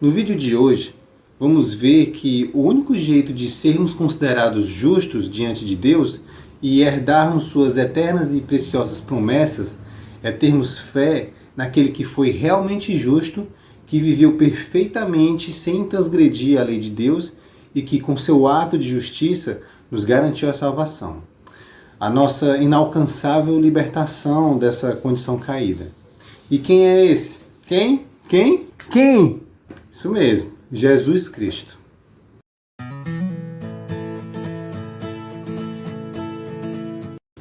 No vídeo de hoje, vamos ver que o único jeito de sermos considerados justos diante de Deus e herdarmos suas eternas e preciosas promessas é termos fé naquele que foi realmente justo, que viveu perfeitamente sem transgredir a lei de Deus e que com seu ato de justiça nos garantiu a salvação. A nossa inalcançável libertação dessa condição caída. E quem é esse? Quem? Isso mesmo, Jesus Cristo.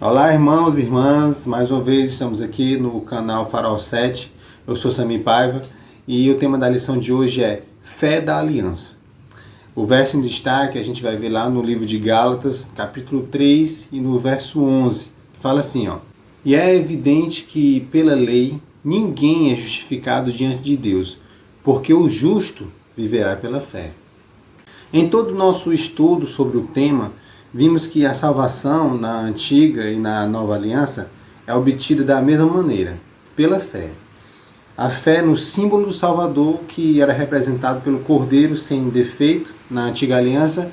Olá, irmãos e irmãs, mais uma vez estamos aqui no canal Farol 7. Eu sou Sami Paiva e o tema da lição de hoje é Fé da Aliança. O verso em destaque a gente vai ver lá no livro de Gálatas, capítulo 3 e no verso 11. Fala assim, ó: E é evidente que pela lei ninguém é justificado diante de Deus, porque o justo viverá pela fé. Em todo o nosso estudo sobre o tema, vimos que a salvação na antiga e na nova aliança é obtida da mesma maneira, pela fé. A fé no símbolo do Salvador, que era representado pelo Cordeiro sem defeito na antiga aliança,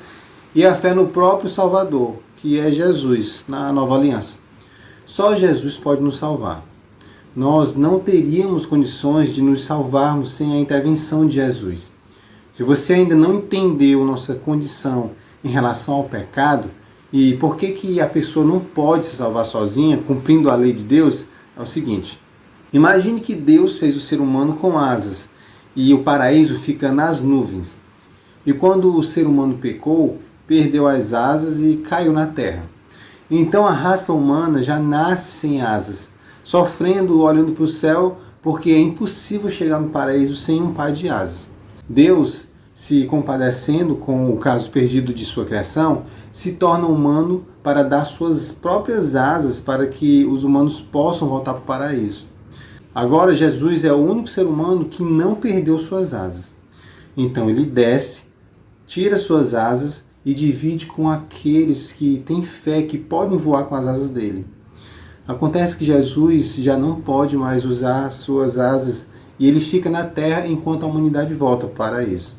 e a fé no próprio Salvador, que é Jesus, na nova aliança. Só Jesus pode nos salvar. Nós não teríamos condições de nos salvarmos sem a intervenção de Jesus. Se você ainda não entendeu nossa condição em relação ao pecado e por que a pessoa não pode se salvar sozinha, cumprindo a lei de Deus, é o seguinte: imagine que Deus fez o ser humano com asas e o paraíso fica nas nuvens. E quando o ser humano pecou, perdeu as asas e caiu na terra. Então a raça humana já nasce sem asas, sofrendo, olhando para o céu, porque é impossível chegar no paraíso sem um par de asas. Deus, se compadecendo com o caso perdido de sua criação, se torna humano para dar suas próprias asas para que os humanos possam voltar para o paraíso. Agora Jesus é o único ser humano que não perdeu suas asas. Então ele desce, tira suas asas e divide com aqueles que têm fé, que podem voar com as asas dele. Acontece que Jesus já não pode mais usar suas asas e ele fica na terra enquanto a humanidade volta para o paraíso.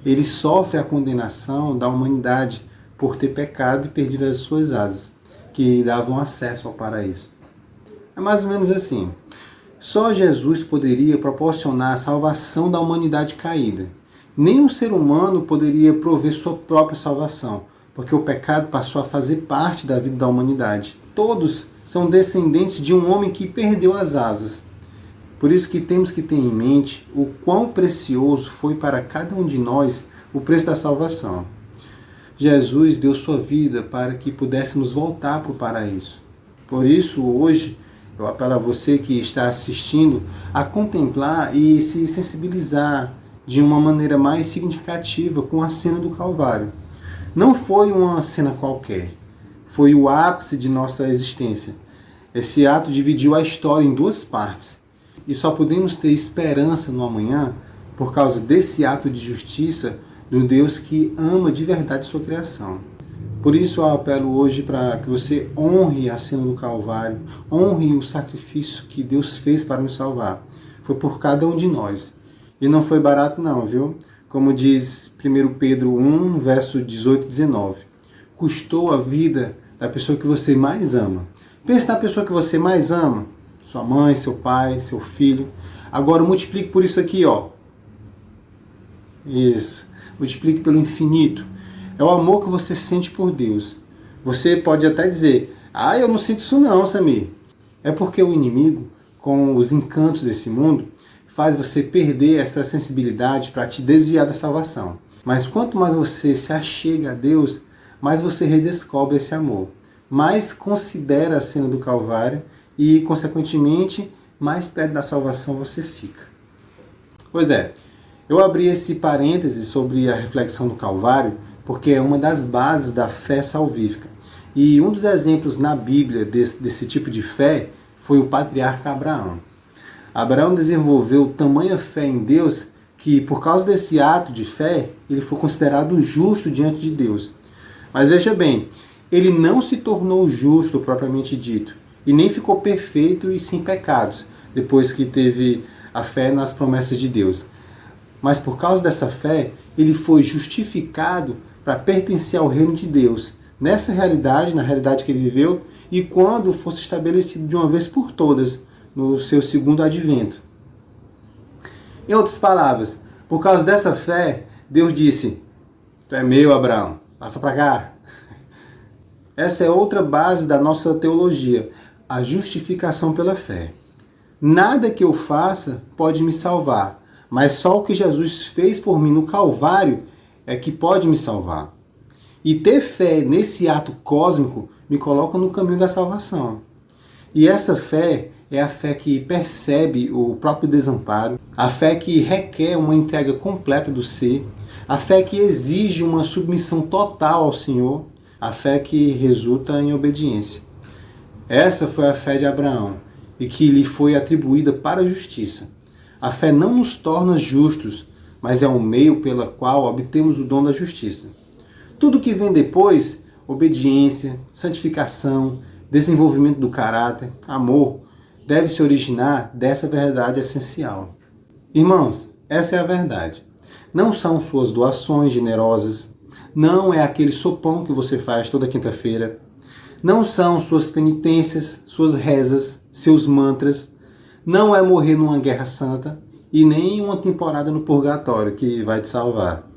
Ele sofre a condenação da humanidade por ter pecado e perdido as suas asas, que davam acesso ao paraíso. É mais ou menos assim. Só Jesus poderia proporcionar a salvação da humanidade caída. Nenhum ser humano poderia prover sua própria salvação, porque o pecado passou a fazer parte da vida da humanidade. Todos são descendentes de um homem que perdeu as asas. Por isso que temos que ter em mente o quão precioso foi para cada um de nós o preço da salvação. Jesus deu sua vida para que pudéssemos voltar para o paraíso. Por isso, hoje, eu apelo a você que está assistindo a contemplar e se sensibilizar de uma maneira mais significativa com a cena do Calvário. Não foi uma cena qualquer. Foi o ápice de nossa existência. Esse ato dividiu a história em duas partes. E só podemos ter esperança no amanhã por causa desse ato de justiça do Deus que ama de verdade sua criação. Por isso eu apelo hoje para que você honre a cena do Calvário, honre o sacrifício que Deus fez para nos salvar. Foi por cada um de nós. E não foi barato não, viu? Como diz 1 Pedro 1, verso 18 e 19. Custou a vida da pessoa que você mais ama. Pense na pessoa que você mais ama. Sua mãe, seu pai, seu filho. Agora multiplique por isso aqui, ó. Isso. Multiplique pelo infinito. É o amor que você sente por Deus. Você pode até dizer: eu não sinto isso não, Samir. É porque o inimigo, com os encantos desse mundo, faz você perder essa sensibilidade para te desviar da salvação. Mas quanto mais você se achega a Deus, mais você redescobre esse amor. Mais considera a cena do Calvário e, consequentemente, mais perto da salvação você fica. Pois é, eu abri esse parêntese sobre a reflexão do Calvário porque é uma das bases da fé salvífica. E um dos exemplos na Bíblia desse tipo de fé foi o patriarca Abraão. Abraão desenvolveu tamanha fé em Deus que, por causa desse ato de fé, ele foi considerado justo diante de Deus. Mas veja bem, ele não se tornou justo propriamente dito, e nem ficou perfeito e sem pecados, depois que teve a fé nas promessas de Deus. mas por causa dessa fé, ele foi justificado para pertencer ao reino de Deus, nessa realidade, na realidade que ele viveu, e quando fosse estabelecido de uma vez por todas, no seu segundo advento. Em outras palavras, por causa dessa fé, Deus disse: tu é meu, Abraão, passa para cá. Essa é outra base da nossa teologia, a justificação pela fé. Nada que eu faça pode me salvar, mas só o que Jesus fez por mim no Calvário é que pode me salvar. E ter fé nesse ato cósmico me coloca no caminho da salvação. E essa fé é a fé que percebe o próprio desamparo, a fé que requer uma entrega completa do ser, a fé que exige uma submissão total ao Senhor, a fé que resulta em obediência. Essa foi a fé de Abraão e que lhe foi atribuída para a justiça. A fé não nos torna justos, mas é um meio pela qual obtemos o dom da justiça. Tudo que vem depois, obediência, santificação, desenvolvimento do caráter, amor, deve se originar dessa verdade essencial. Irmãos, essa é a verdade. Não são suas doações generosas, não é aquele sopão que você faz toda quinta-feira, não são suas penitências, suas rezas, seus mantras, não é morrer numa guerra santa e nem uma temporada no purgatório que vai te salvar.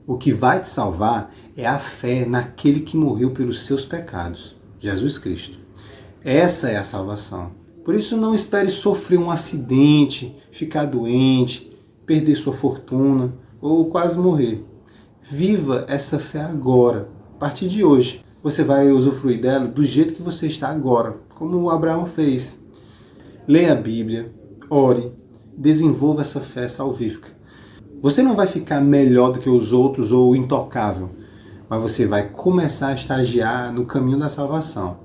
O que vai te salvar é a fé naquele que morreu pelos seus pecados, Jesus Cristo. Essa é a salvação. Por isso não espere sofrer um acidente, ficar doente, perder sua fortuna ou quase morrer. Viva essa fé agora, a partir de hoje. Você vai usufruir dela do jeito que você está agora, como Abraão fez. Leia a Bíblia, ore, desenvolva essa fé salvífica. Você não vai ficar melhor do que os outros ou intocável, mas você vai começar a estagiar no caminho da salvação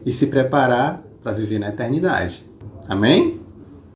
e se preparar para viver na eternidade. Amém?